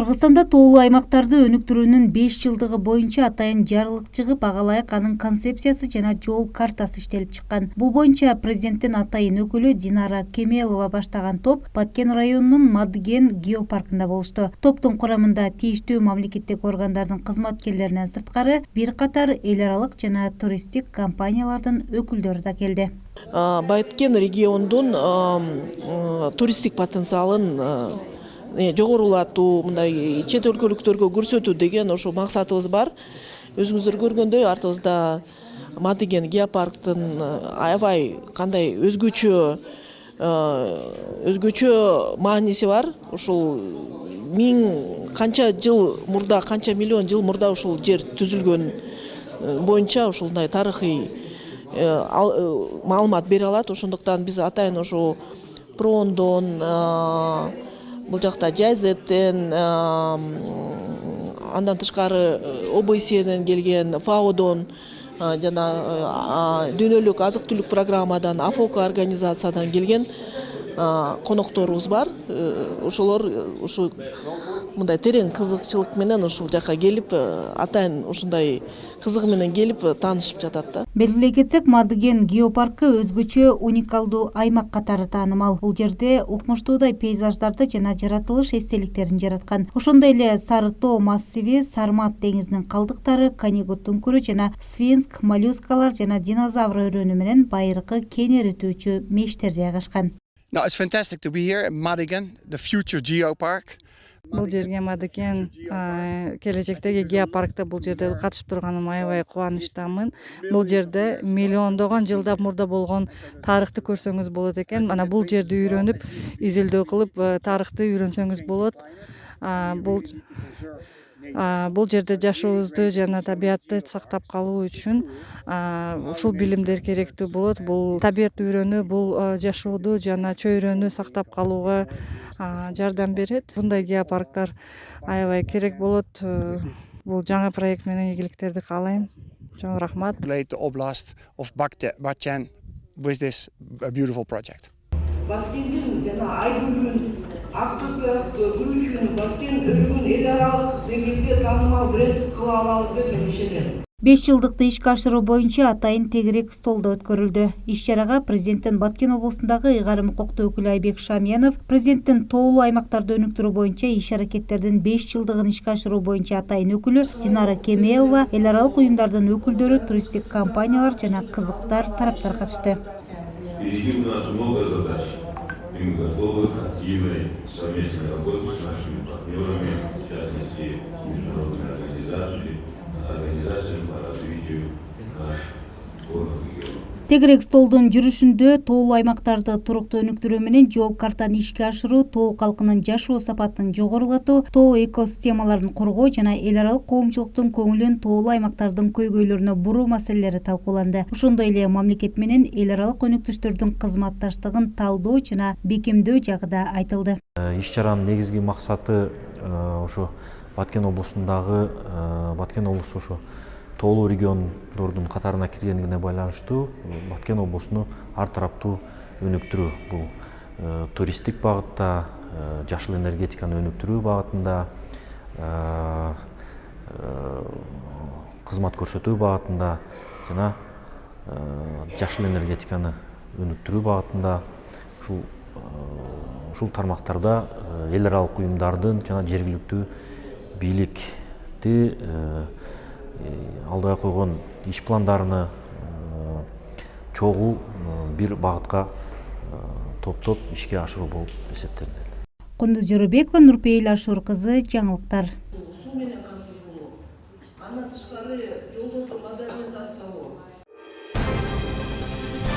Кыргызстанда тоолуу аймактарды өнүктүрүүнүн 5 жылдыгы боюнча атайын жарлык чыгып, ага ылайык анын концепциясы жана жол картасы иштелип чыккан. Бул боюнча президенттин атайын өкүлү Динара Кемелова баштаган топ Баткен районунун Мадыген геопаркында болушту. Топтун курамында тийиштүү мамлекеттик органдардын кызматкерлеринен сырткары бир катар эл аралык жана туристтик компаниялардын өкүлдөрү да келди. Баткен региондун туристтик потенциалын жогорулатуу, мындай чет өлкөлүктөргө көрсөтүү деген ошо максатыбыз бар. Өзүңүздөр көргөндөй артыбызда Мадыген геопарктын аябай кандай өзгөчө мааниси бар. Ушул канча миллион жыл мурда ушул жер түзүлгөн боюнча ушундай тарыхый маалымат бере алат. Ошондуктан биз атайын ошо Прондон, бул жакта Жазеттен, андан тышкары ОБСЕден келген, ФАОдон жана дүйнөлүк азык-түлүк программадан, АФОК организациядан келген конокторубуз бар. Ошолор ушу мындай терең кызыкчылык менен ушул жака келип, атайын ушундай кызыгы менен келип таанышып жатат да. Белгилей кетсек, Мадыген геопаркы өзгөчө уникалдуу аймак катары таанымал. Бул жерде укмуштуудай пейзаждарды жана жаратылыш эстеликтерин жараткан. Ошондой эле Сары тоо массиви, Сармат деңизинин калдыктары, Канигут үңкүрү жана сфинкс, моллюскалар жана динозавр өрөөнү менен байыркы кен эритүүчү мештер жайгашкан. No, it's fantastic to be here in Madigan, the future geopark. Бул жерге Мадыген келечектеги геопаркта бул жерде катышып турганыма аябай кубанычтамын. Бул жерде миллиондогон жылдар мурда болгон тарыхты көрсөңүз болот экен. Мана бул жерди үйрөнүп, изилдөө кылып, тарыхты үйрөнсөңүз болот. Бул жерде жашообузду жана табиатты сактап калуу үчүн ушул билимдер керектүү болот. Бул табиатты үйрөнүү, бул жашоодо жана чөйрөнү сактап калууга жардам берет. Мындай геопарктар аябай керек болот. Бул жаңы проект менен ийгиликтерди каалайм. Чоң рахмат. Relate the oblast of Batken with this beautiful project. Баткендин жана Айдүрүн, Актөбө күрүчүн, Баткен өргөн эл аралык деңгээлде таанымал бренд кыла алабыз деп мен ишенем. 5 жылдыкты ишке ашыруу боюнча атайын тегерек столдо өткөрүлдү. Иш-чарага президенттин Баткен облусундагы ыйгарым укуктуу өкүлү Айбек Шамиянов, президенттин тоолуу аймактарды өнүктүрүү боюнча иш-аракеттердин 5 жылдыгын ишке ашыруу боюнча атайын өкүлү Динара Кемелова, эл аралык уюмдардын өкүлдөрү, туристтик компаниялар жана кызыктар тараптар катышты. Впереди у нас много задач, и мы готовы к активной совместной работе с нашими партнерами, в частности, международными организациями по развитию горных регионов. Тегерек столдун жүрүшүндө тоолуу аймактарды туруктуу өнүктүрүү менен жол картаны ишке ашыруу, тоо калкынын жашоо сапатын жогорулатуу, тоо экосистемаларын коргоо жана эл аралык коомчулуктун көңүлүн тоолуу аймактардын көйгөйлөрүнө буруу маселелери талкууланды. Ошондой эле мамлекет менен эл аралык өнүктүштөрдүн кызматташтыгын талдоо жана бекемдөө жагы да айтылды. Иш-чаранын негизги максаты ошо Баткен облусундагы Баткен облусу ошо тоолуу региондордун катарына киргендигине байланыштуу Баткен облусуну ар тараптуу өнүктүрүү. Бул туристтик багытта, жашыл энергетиканы өнүктүрүү багытында, кызмат көрсөтүү багытында жана жашыл энергетиканы өнүктүрүү багытында ушул тармактарда эл аралык уюмдардын жана жергиликтүү бийликти алдыга койгон иш пландарыны чогуу бир багытка топтоп ишке ашыруу болуп эсептелинет. Кундуз Жорубекова, Нурпейил Ашур кызы, жаңылыктар. Суу менен камсыз болуу. Андан тышкары жолдорду модернизациялоо.